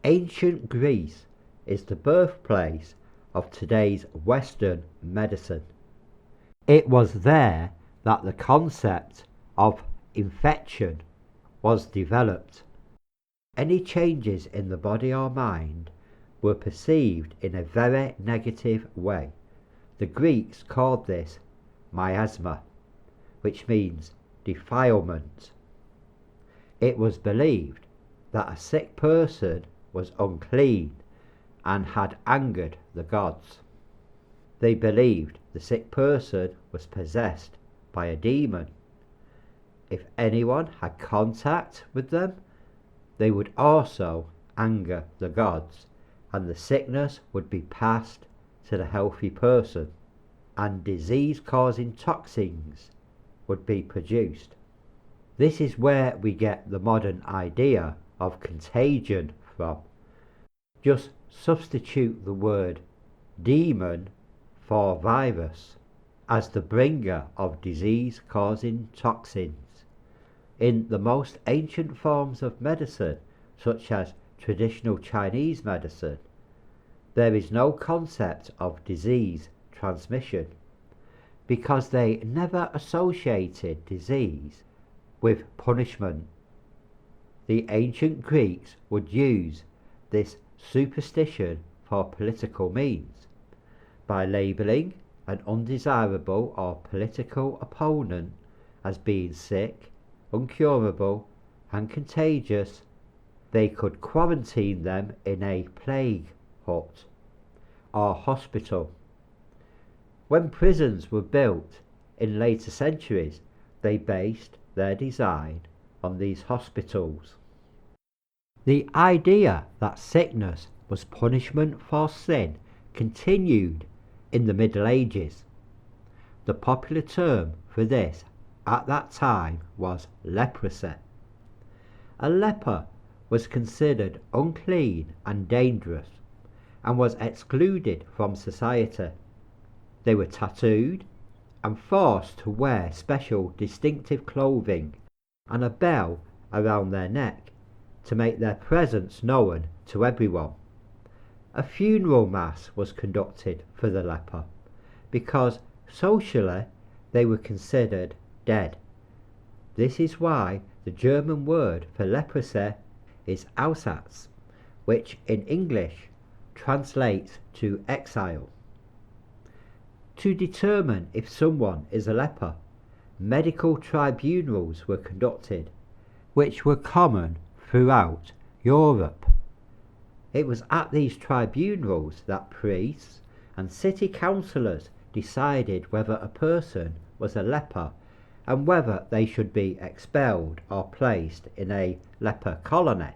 Ancient Greece is the birthplace of today's Western medicine. It was there that the concept of infection was developed. Any changes in the body or mind were perceived in a very negative way. The Greeks called this miasma, which means defilement. It was believed that a sick person was unclean and had angered the gods. They believed the sick person was possessed by a demon. If anyone had contact with them, they would also anger the gods, and the sickness would be passed to the healthy person, and disease-causing toxins would be produced. This is where we get the modern idea of contagion from. Just substitute the word demon for virus as the bringer of disease-causing toxins. In the most ancient forms of medicine, such as traditional Chinese medicine, there is no concept of disease transmission, because they never associated disease with punishment. The ancient Greeks would use this superstition for political means, by labelling an undesirable or political opponent as being sick, incurable, and contagious. They could quarantine them in a plague hut or hospital. When prisons were built in later centuries, they based their design on these hospitals. The idea that sickness was punishment for sin continued in the Middle Ages. The popular term for this at that time was leprosy. A leper was considered unclean and dangerous, and was excluded from society. They were tattooed and forced to wear special distinctive clothing and a bell around their neck to make their presence known to everyone. A funeral mass was conducted for the leper, because socially they were considered dead. This is why the German word for leprosy is Aussatz, which in English translates to exile. To determine if someone is a leper, medical tribunals were conducted, which were common throughout Europe. It was at these tribunals that priests and city councillors decided whether a person was a leper and whether they should be expelled or placed in a leper colony.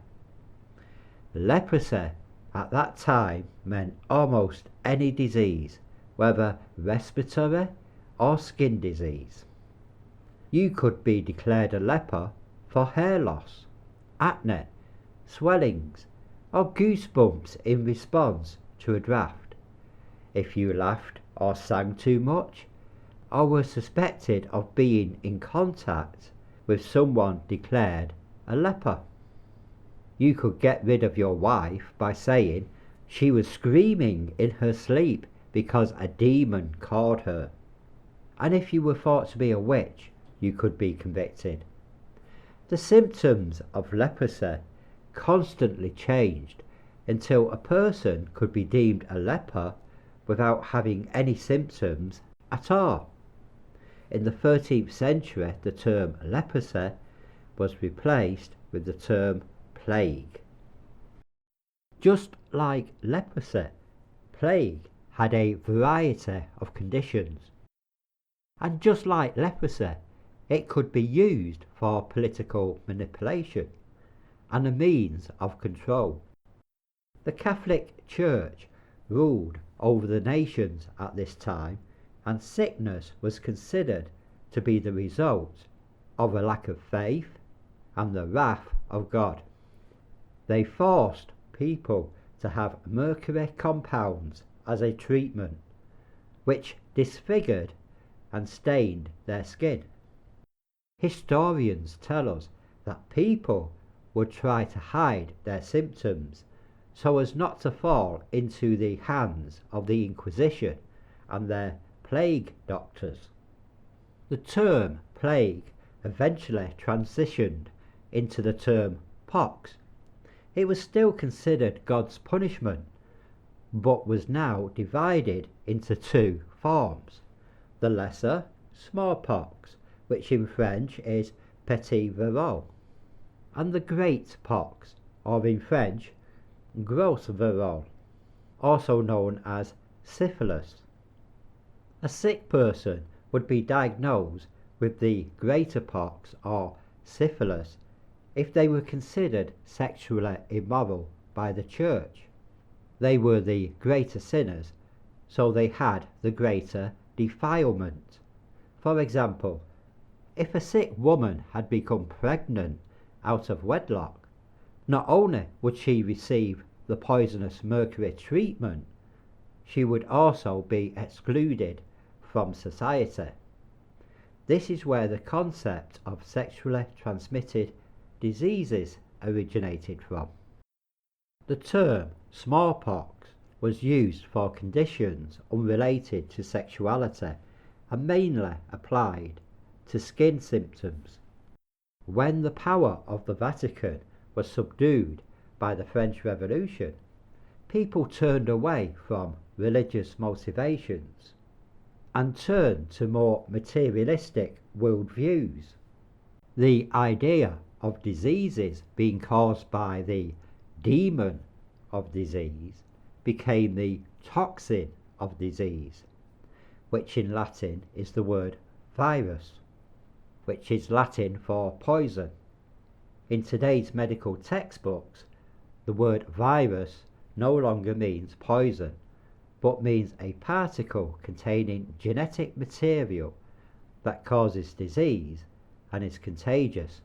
Leprosy at that time meant almost any disease, whether respiratory or skin disease. You could be declared a leper for hair loss, acne, swellings, or goosebumps in response to a draft, if you laughed or sang too much, or were suspected of being in contact with someone declared a leper. You could get rid of your wife by saying she was screaming in her sleep because a demon called her, and if you were thought to be a witch, you could be convicted. The symptoms of leprosy constantly changed until a person could be deemed a leper without having any symptoms at all. In the 13th century, the term leprosy was replaced with the term plague. Just like leprosy, plague had a variety of conditions. And just like leprosy, it could be used for political manipulation and a means of control. The Catholic Church ruled over the nations at this time, and sickness was considered to be the result of a lack of faith and the wrath of God. They forced people to have mercury compounds as a treatment, which disfigured and stained their skin. Historians tell us that people would try to hide their symptoms so as not to fall into the hands of the Inquisition and their plague doctors. The term plague eventually transitioned into the term pox. It was still considered God's punishment, but was now divided into two forms: the lesser smallpox, which in French is Pt2, and the great pox, or in French gros varroa, also known as syphilis. A sick person would be diagnosed with the greater pox or syphilis if they were considered sexually immoral by the church. They were the greater sinners, so they had the greater defilement. For example, if a sick woman had become pregnant out of wedlock, not only would she receive the poisonous mercury treatment, she would also be excluded from society. This is where the concept of sexually transmitted diseases originated from. The term smallpox was used for conditions unrelated to sexuality and mainly applied to skin symptoms. When the power of the Vatican was subdued by the French Revolution, people turned away from religious motivations and turned to more materialistic worldviews. The idea of diseases being caused by the demon of disease became the toxin of disease, which in Latin is the word virus, which is Latin for poison. In today's medical textbooks, the word virus no longer means poison, but means a particle containing genetic material that causes disease and is contagious.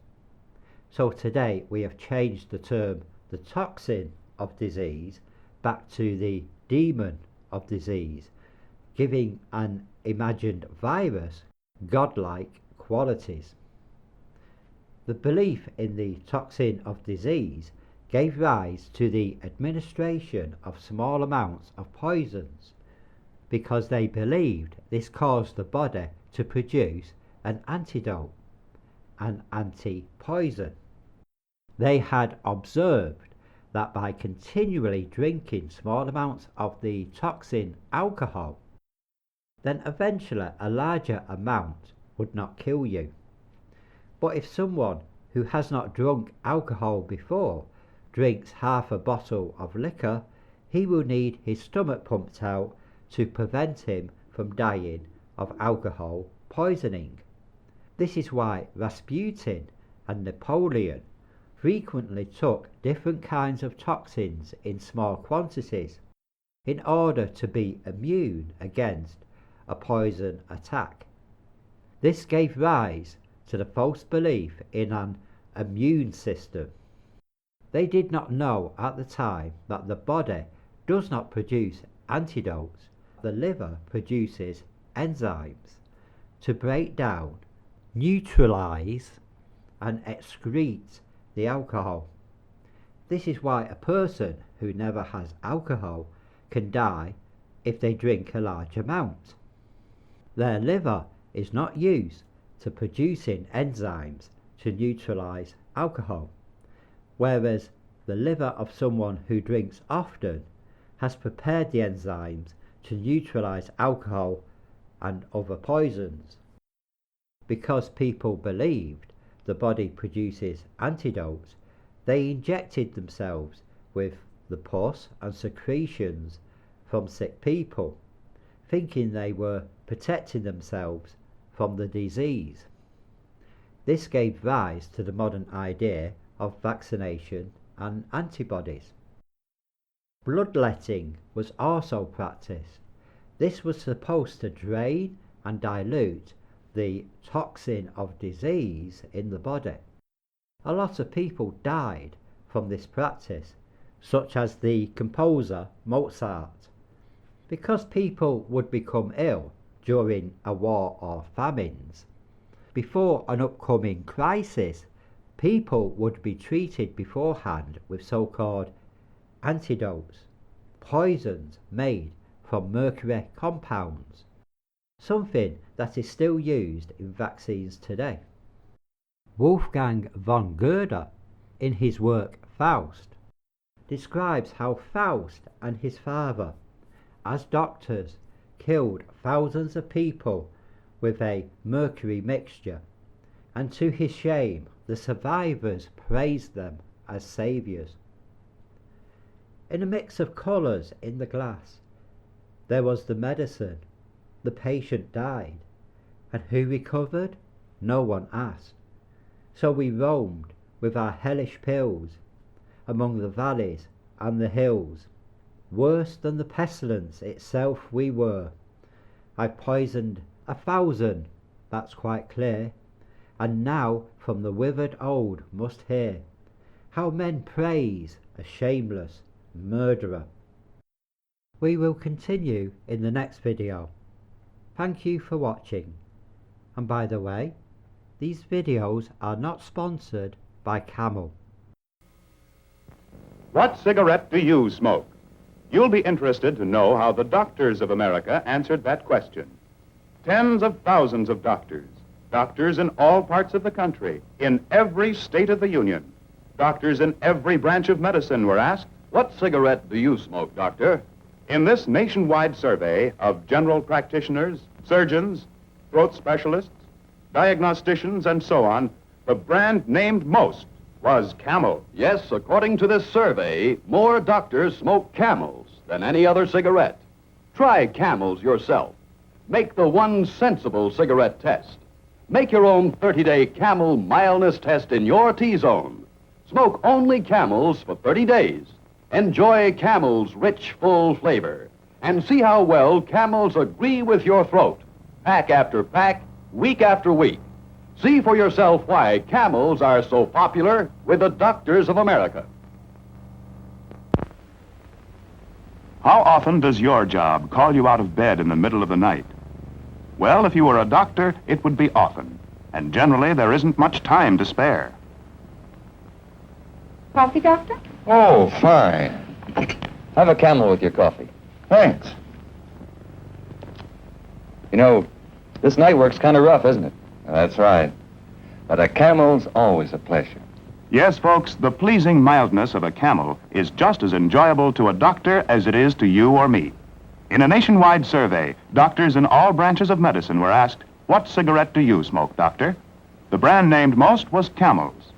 So today we have changed the term the toxin of disease back to the demon of disease, giving an imagined virus godlike qualities. The belief in the toxin of disease gave rise to the administration of small amounts of poisons, because they believed this caused the body to produce an antidote, an anti-poison. They had observed that by continually drinking small amounts of the toxin alcohol, then eventually a larger amount would not kill you. But if someone who has not drunk alcohol before drinks half a bottle of liquor, he will need his stomach pumped out to prevent him from dying of alcohol poisoning. This is why Rasputin and Napoleon frequently took different kinds of toxins in small quantities in order to be immune against a poison attack. This gave rise to the false belief in an immune system. They did not know at the time that the body does not produce antidotes. The liver produces enzymes to break down, neutralize, and excrete the alcohol. This is why a person who never has alcohol can die if they drink a large amount. Their liver is not used to producing enzymes to neutralize alcohol, whereas the liver of someone who drinks often has prepared the enzymes to neutralize alcohol and other poisons. Because people believed the body produces antidotes, they injected themselves with the pus and secretions from sick people, thinking they were protecting themselves from the disease. This gave rise to the modern idea of vaccination and antibodies. Bloodletting was also practiced. This was supposed to drain and dilute the toxin of disease in the body. A lot of people died from this practice, such as the composer Mozart. Because people would become ill during a war or famines, before an upcoming crisis, people would be treated beforehand with so-called antidotes, poisons made from mercury compounds, something that is still used in vaccines today. Wolfgang von Goethe, in his work Faust, describes how Faust and his father, as doctors, killed thousands of people with a mercury mixture, and to his shame the survivors praised them as saviours. In a mix of colours in the glass there was the medicine. The patient died, and who recovered? No one asked. So we roamed with our hellish pills among the valleys and the hills. Worse than the pestilence itself we were. I poisoned 1,000, that's quite clear, and now from the withered old must hear how men praise a shameless murderer. We will continue in the next video. Thank you for watching. And by the way, these videos are not sponsored by Camel. What cigarette do you smoke? You'll be interested to know how the doctors of America answered that question. Tens of thousands of doctors in all parts of the country, in every state of the Union. Doctors in every branch of medicine were asked, "What cigarette do you smoke, doctor?" in this nationwide survey of general practitioners, surgeons, throat specialists, diagnosticians, and so on, the brand named most was Camel. Yes, according to this survey, more doctors smoke Camels than any other cigarette. Try Camels yourself. Make the one sensible cigarette test. Make your own 30-day Camel mildness test in your T-zone. Smoke only Camels for 30 days. Enjoy Camel's rich, full flavor. And see how well Camels agree with your throat. Pack after pack, week after week. See for yourself why Camels are so popular with the doctors of America. How often does your job call you out of bed in the middle of the night? Well, if you were a doctor, it would be often. And generally, there isn't much time to spare. Coffee, Doctor? Oh, fine. Have a Camel with your coffee. Thanks. You know, this night work's kind of rough, isn't it? That's right. But a Camel's always a pleasure. Yes, folks, the pleasing mildness of a Camel is just as enjoyable to a doctor as it is to you or me. In a nationwide survey, doctors in all branches of medicine were asked, "What cigarette do you smoke, doctor?" The brand named most was Camel's.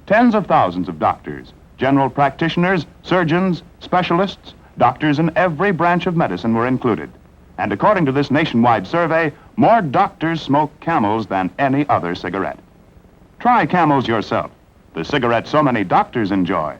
Tens of thousands of doctors, general practitioners, surgeons, specialists, doctors in every branch of medicine were included. And according to this nationwide survey, more doctors smoke Camels than any other cigarette. Try Camels yourself, the cigarette so many doctors enjoy.